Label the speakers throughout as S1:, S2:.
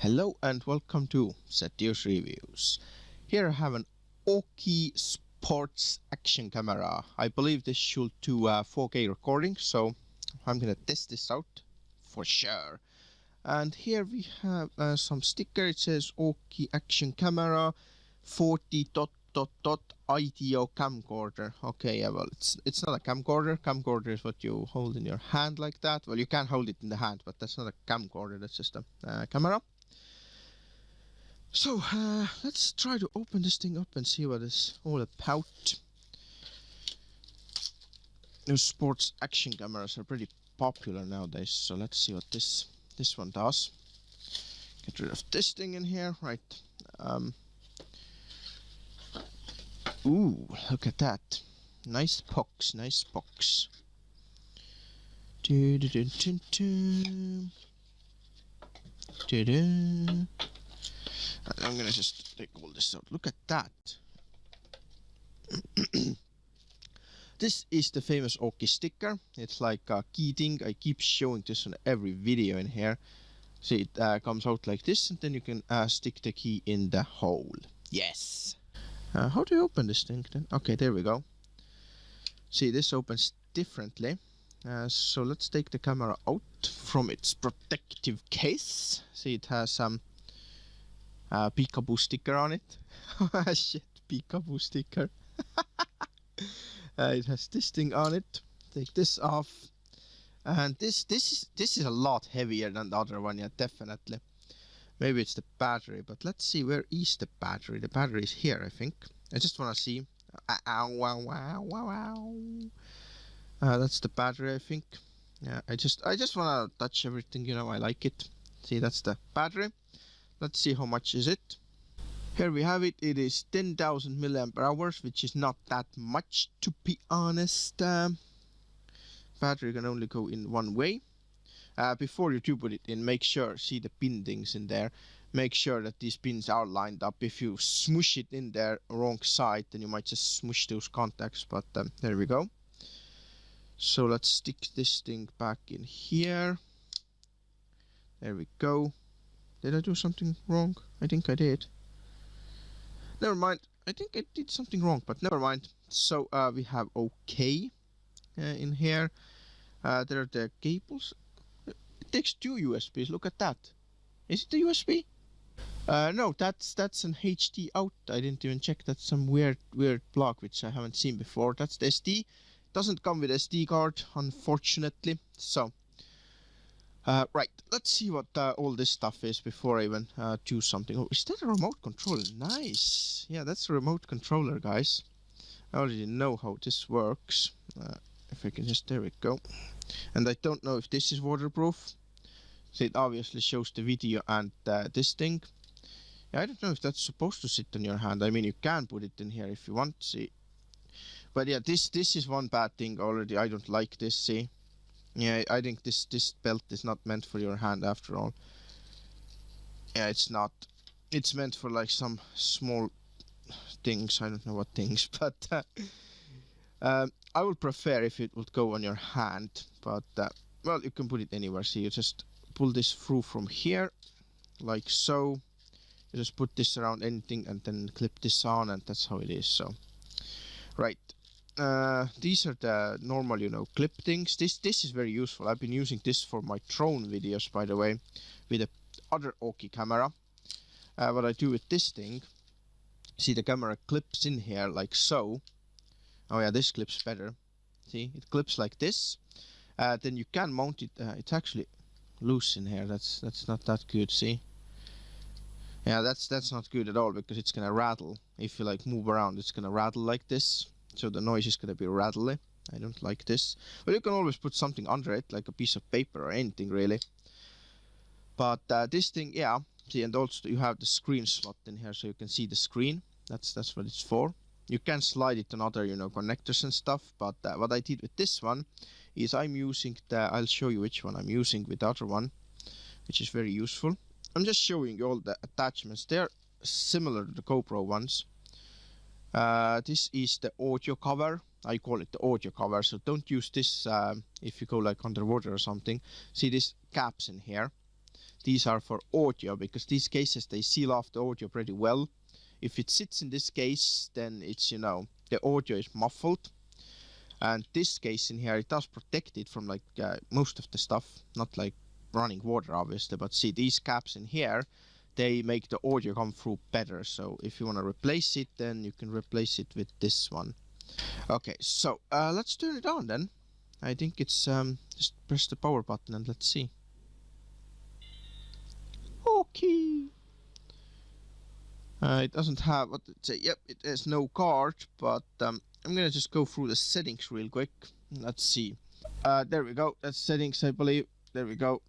S1: Hello and welcome to Sethioz Reviews. Here I have an Aukey sports action camera. I believe this should do 4K recording, so I'm gonna test this out for sure. And here we have some sticker. It says Aukey action camera 40 ... ITO camcorder. Okay, yeah, well, it's not a camcorder. Camcorder is what you hold in your hand like that. Well, you can hold it in the hand, but that's not a camcorder. That's just a camera. So let's try to open this thing up and see what it's all about. New sports action cameras are pretty popular nowadays, so let's see what this one does. Get rid of this thing in here, right? Ooh, look at that! Nice box, nice box. I'm gonna just take all this out. Look at that. This is the famous Aukey sticker. It's like a key thing. I keep showing this on every video in here. See, it comes out like this, and then you can stick the key in the hole. Yes. How do you open this thing then? Okay, there we go. See, this opens differently. So let's take the camera out from its protective case. See, it has some peekaboo sticker on it. Shit, peekaboo sticker. It has this thing on it. Take this off, and this is a lot heavier than the other one. Yeah, definitely. Maybe it's the battery, but let's see, where is the battery? The battery is here, I think. I just want to see. That's the battery, I think. Yeah, I just want to touch everything, you know. I like it. See, that's the battery. Let's see how much is it. Here we have it. It is 10,000 milliamp hours, which is not that much, to be honest. Battery can only go in one way. Before you do put it in, make sure, see the pin things in there. Make sure that these pins are lined up. If you smush it in there wrong side, then you might just smush those contacts. But there we go. So let's stick this thing back in here. There we go. Did I do something wrong? I think I did. Never mind. I think I did something wrong, but never mind. So we have Aukey in here. There are the cables. It takes two USBs. Look at that. Is it a USB? No, that's an HD out. I didn't even check. That's some weird block which I haven't seen before. That's the SD. Doesn't come with SD card, unfortunately. So, right. Let's see what all this stuff is before I even do something. Oh, is that a remote controller? Nice. Yeah, that's a remote controller, guys. I already know how this works. If I can just, there we go. And I don't know if this is waterproof. So it obviously shows the video and this thing. Yeah, I don't know if that's supposed to sit on your hand. I mean, you can put it in here if you want to see. But yeah, this is one bad thing already. I don't like this, see. Yeah, I think this belt is not meant for your hand after all. Yeah, it's not. It's meant for like some small things. I don't know what things, but I would prefer if it would go on your hand. But well, you can put it anywhere. See, you just pull this through from here, like so. You just put this around anything and then clip this on, and that's how it is. So, right. These are the normal, you know, clip things. This is very useful. I've been using this for my drone videos, by the way, with the other Aukey camera. What I do with this thing, see, the camera clips in here like so. Oh yeah, this clips better. See, it clips like this. Then you can mount it. It's actually loose in here. That's not that good. See. Yeah, that's not good at all, because it's gonna rattle. If you like move around, it's gonna rattle like this. So the noise is gonna be rattly. I don't like this. But you can always put something under it, like a piece of paper or anything really. But this thing, yeah. See, and also you have the screen slot in here, so you can see the screen. That's what it's for. You can slide it on other, you know, connectors and stuff. But what I did with this one is I'm using I'll show you which one I'm using with the other one, which is very useful. I'm just showing you all the attachments. They're similar to the GoPro ones. This is the audio cover. I call it the audio cover, so don't use this if you go like underwater or something. See these caps in here. these are for audio, because these cases, they seal off the audio pretty well. If it sits in this case, then it's, you know, the audio is muffled. And this case in here, it does protect it from like most of the stuff, not like running water obviously, but see these caps in here, they make the audio come through better. So if you want to replace it, then you can replace it with this one. Okay, so let's turn it on then. I think it's just press the power button and let's see. Okay. It doesn't have what it say. Yep, it has no card, but I'm gonna just go through the settings real quick. Let's see. There we go. That's settings, I believe. There we go.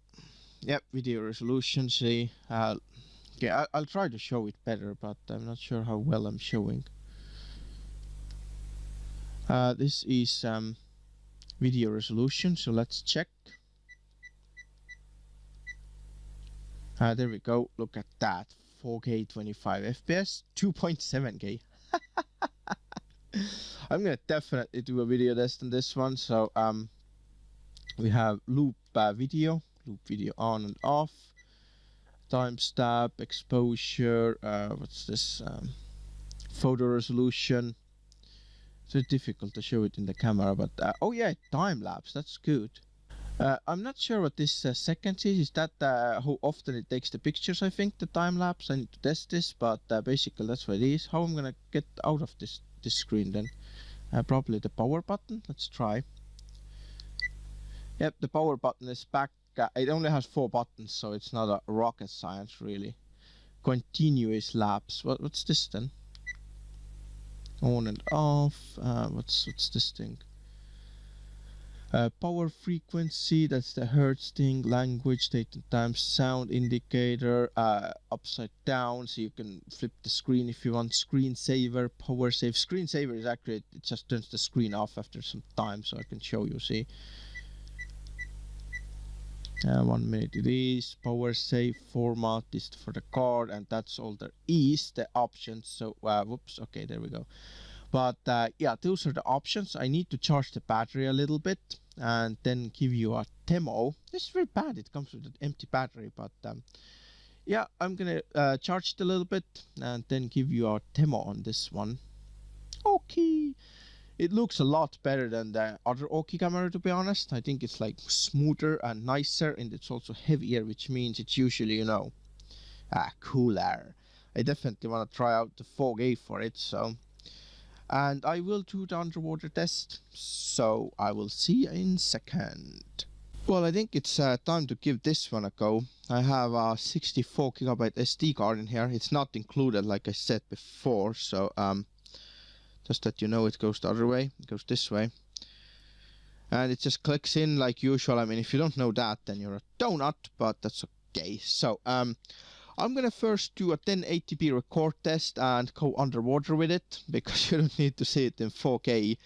S1: Yep, video resolution. See. Okay, I'll try to show it better, but I'm not sure how well I'm showing. This is video resolution, so let's check. There we go. Look at that. 4K 25 FPS, 2.7K. I'm gonna definitely do a video test on this one. So we have loop video on and off, timestamp, exposure, what's this, photo resolution. It's very difficult to show it in the camera, but oh yeah, time lapse, that's good. I'm not sure what this seconds is. Is that how often it takes the pictures? I think the time lapse. I need to test this, but basically that's what it is. How I'm gonna get out of this screen then? Probably the power button. Let's try. Yep, the power button is back. It only has 4 buttons, so it's not a rocket science really. Continuous lapse. What's this then? On and off. What's this thing? Power frequency, that's the hertz thing. Language, date and time, sound indicator, upside down, so you can flip the screen if you want. Screensaver, power save. Screensaver is accurate, it just turns the screen off after some time, so I can show you, see. 1 minute it is. Power save format is for the card, and that's all there is, the options. So, whoops, okay, there we go. But yeah, those are the options. I need to charge the battery a little bit and then give you a demo. This is very bad, it comes with an empty battery, but yeah, I'm gonna charge it a little bit and then give you a demo on this one. Okay, it looks a lot better than the other Aukey camera, to be honest. I think it's like smoother and nicer, and it's also heavier, which means it's usually, you know, cooler. I definitely want to try out the 4K for it, so. And I will do the underwater test, so I will see you in a second. Well, I think it's time to give this one a go. I have a 64GB SD card in here. It's not included, like I said before, so just that you know, it goes the other way. It goes this way. And it just clicks in like usual. I mean, if you don't know that, then you're a donut, but that's okay. So, I'm gonna first do a 1080p record test and go underwater with it, because you don't need to see it in 4K.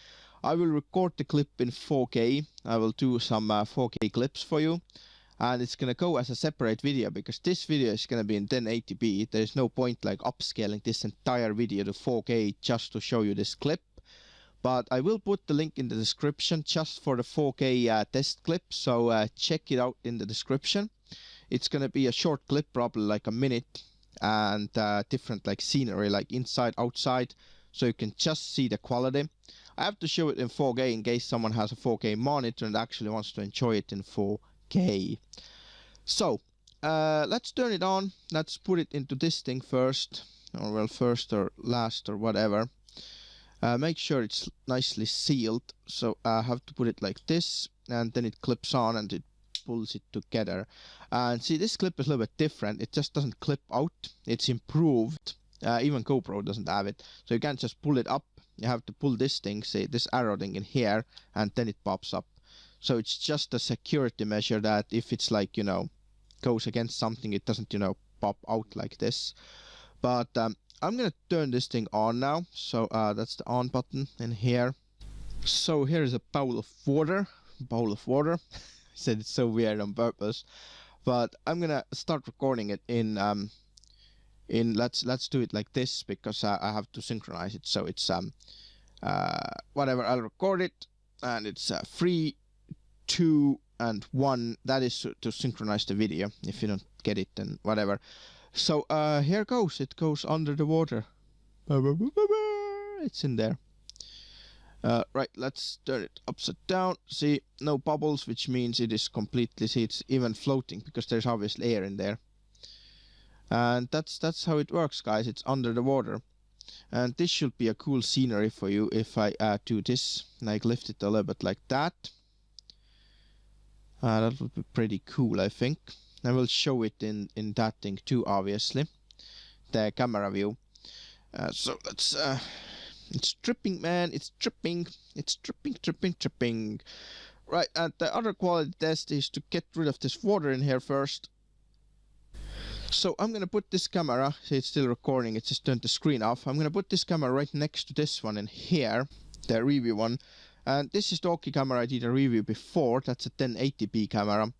S1: I will record the clip in 4K. I will do some 4K clips for you, and it's gonna go as a separate video, because this video is gonna be in 1080p. There's no point like upscaling this entire video to 4K just to show you this clip. But I will put the link in the description just for the 4K test clip, so check it out in the description. It's gonna be a short clip, probably like a minute, and different like scenery, like inside, outside, so you can just see the quality. I have to show it in 4K in case someone has a 4K monitor and actually wants to enjoy it in 4K. So let's turn it on. Let's put it into this thing first, or well, first or last or whatever. Make sure it's nicely sealed, so I have to put it like this, and then it clips on and it pulls it together. And see, this clip is a little bit different. It just doesn't clip out. It's improved. Even GoPro doesn't have it, so you can't just pull it up. You have to pull this thing, say this arrow thing in here, and then it pops up. So it's just a security measure that if it's like, you know, goes against something, it doesn't, you know, pop out like this. But I'm gonna turn this thing on now. So that's the on button in here. So here's a bowl of water. I said it's so weird on purpose, but I'm gonna start recording it in let's do it like this, because I have to synchronize it. So it's whatever, I'll record it, and it's 3, 2 and 1. That is to synchronize the video. If you don't get it and whatever. So here goes. It goes under the water. It's in there. Right, let's turn it upside down. See, no bubbles, which means it is completely, see, it's even floating because there's obviously air in there. And that's how it works, guys. It's under the water. And this should be a cool scenery for you if I do this, like lift it a little bit like that. That would be pretty cool, I think. I will show it in that thing too, obviously. The camera view. So let's... it's dripping, man. It's dripping. It's dripping. Right, and the other quality test is to get rid of this water in here first. So I'm going to put this camera, see it's still recording, it just turned the screen off. I'm going to put this camera right next to this one in here, the review one. And this is the Aukey camera I did a review before, that's a 1080p camera.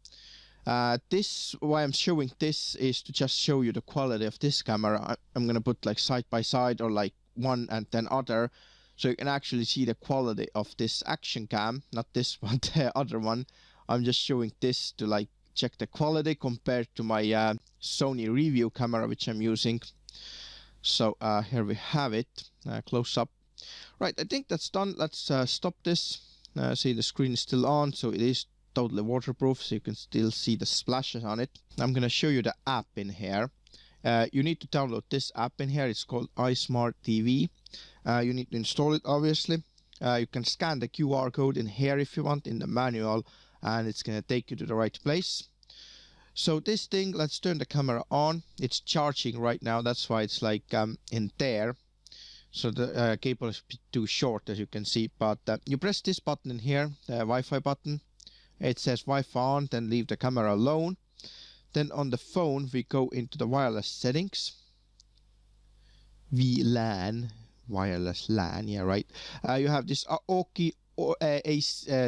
S1: Why I'm showing this is to just show you the quality of this camera. I'm going to put like side by side or like one and then other. So you can actually see the quality of this action cam, not this one, the other one. I'm just showing this to like check the quality compared to my Sony review camera which I'm using. So here we have it, close up. Right, I think that's done. Let's stop this. See, the screen is still on, so it is totally waterproof, so you can still see the splashes on it. I'm gonna show you the app in here. You need to download this app in here. It's called iSmart TV. You need to install it, obviously. You can scan the QR code in here if you want, in the manual, and it's gonna take you to the right place. So this thing, let's turn the camera on. It's charging right now, that's why it's like in there. So the cable is too short, as you can see, but you press this button in here, the Wi-Fi button. It says Wi-Fi on, then leave the camera alone. Then on the phone we go into the wireless settings. VLAN, wireless LAN, yeah, right. You have this Aukey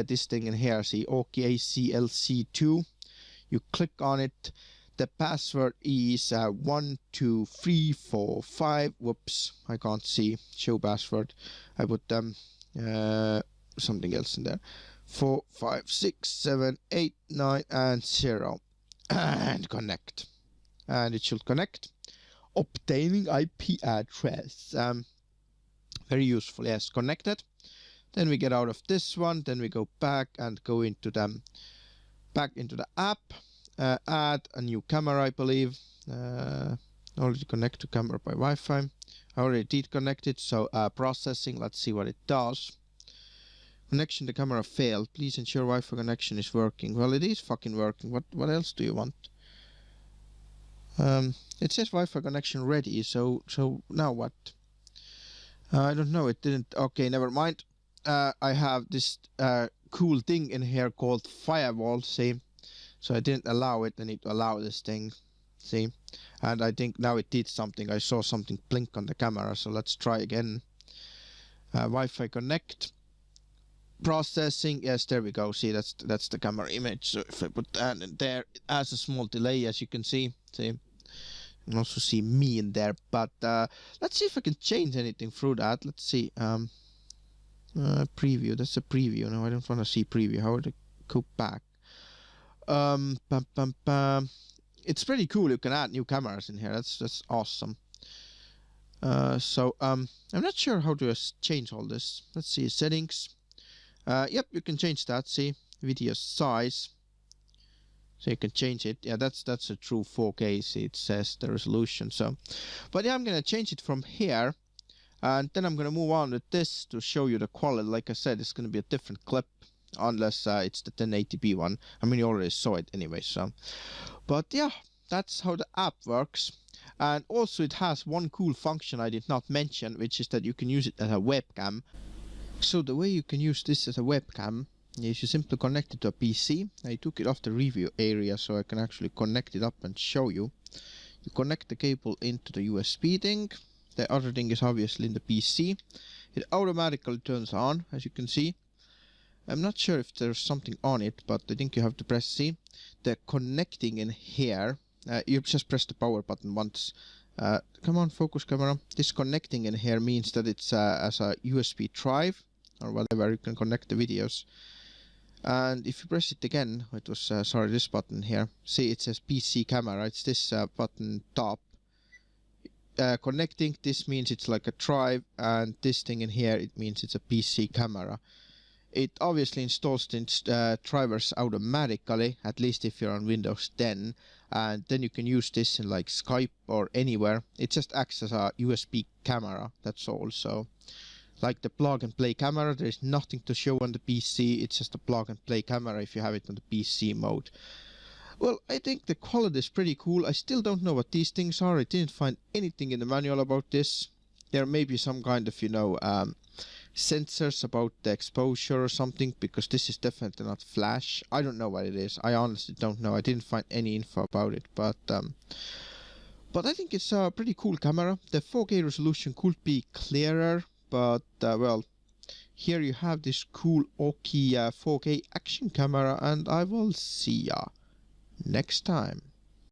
S1: this thing in here, see, Aukey ACLC2. You click on it. The password is 12345. Whoops, I can't see. Show password. I put something else in there. 4, 5, 6, 7, 8, 9, and 0. And connect. And it should connect. Obtaining IP address. Very useful. Yes, connected. Then we get out of this one. Then we go back and go into the app. Add a new camera, I believe. Already connect to camera by Wi-Fi. I already did connect it, so processing. Let's see what it does. Connection to camera failed. Please ensure Wi-Fi connection is working. Well, it is fucking working. What else do you want? It says Wi-Fi connection ready. So now what? I don't know. It didn't. Okay, never mind. I have this cool thing in here called firewall. See. So I didn't allow it. I need to allow this thing. See? And I think now it did something. I saw something blink on the camera. So let's try again. Wi-Fi connect. Processing. Yes, there we go. See, that's the camera image. So if I put that in there, it has a small delay, as you can see. See? You can also see me in there. But let's see if I can change anything through that. Let's see. Preview. That's a preview. No, I don't want to see preview. How would I go back? It's pretty cool. You can add new cameras in here. That's awesome. So I'm not sure how to change all this. Let's see, settings. Yep, you can change that. See, video size. So you can change it. Yeah, that's a true 4K. See, it says the resolution. So, but yeah, I'm gonna change it from here, and then I'm gonna move on with this to show you the quality. Like I said, it's gonna be a different clip. Unless it's the 1080p one. I mean, you already saw it anyway, so. But yeah, that's how the app works. And also it has one cool function I did not mention, which is that you can use it as a webcam. So the way you can use this as a webcam is you simply connect it to a PC. I took it off the review area so I can actually connect it up and show you. You connect the cable into the USB thing. The other thing is obviously in the PC. It automatically turns on, as you can see. I'm not sure if there's something on it, but I think you have to press C. The connecting in here, you just press the power button once. Come on, focus camera. This connecting in here means that it's as a USB drive or whatever, you can connect the videos. And if you press it again, it was sorry, this button here. See, it says PC camera. It's this button top. Connecting, this means it's like a drive, and this thing in here, it means it's a PC camera. It obviously installs the drivers automatically, at least if you're on Windows 10, and then you can use this in like Skype or anywhere. It just acts as a USB camera, that's all. So like the plug and play camera, there's nothing to show on the PC. It's just a plug and play camera if you have it on the PC mode. Well, I think the quality is pretty cool. I still don't know what these things are. I didn't find anything in the manual about this. There may be some kind of, sensors about the exposure or something, because this is definitely not flash. I don't know what it is. I honestly don't know. I didn't find any info about it, but I think it's a pretty cool camera. The 4K resolution could be clearer, but well, here you have this cool Aukey 4K action camera, and I will see ya next time.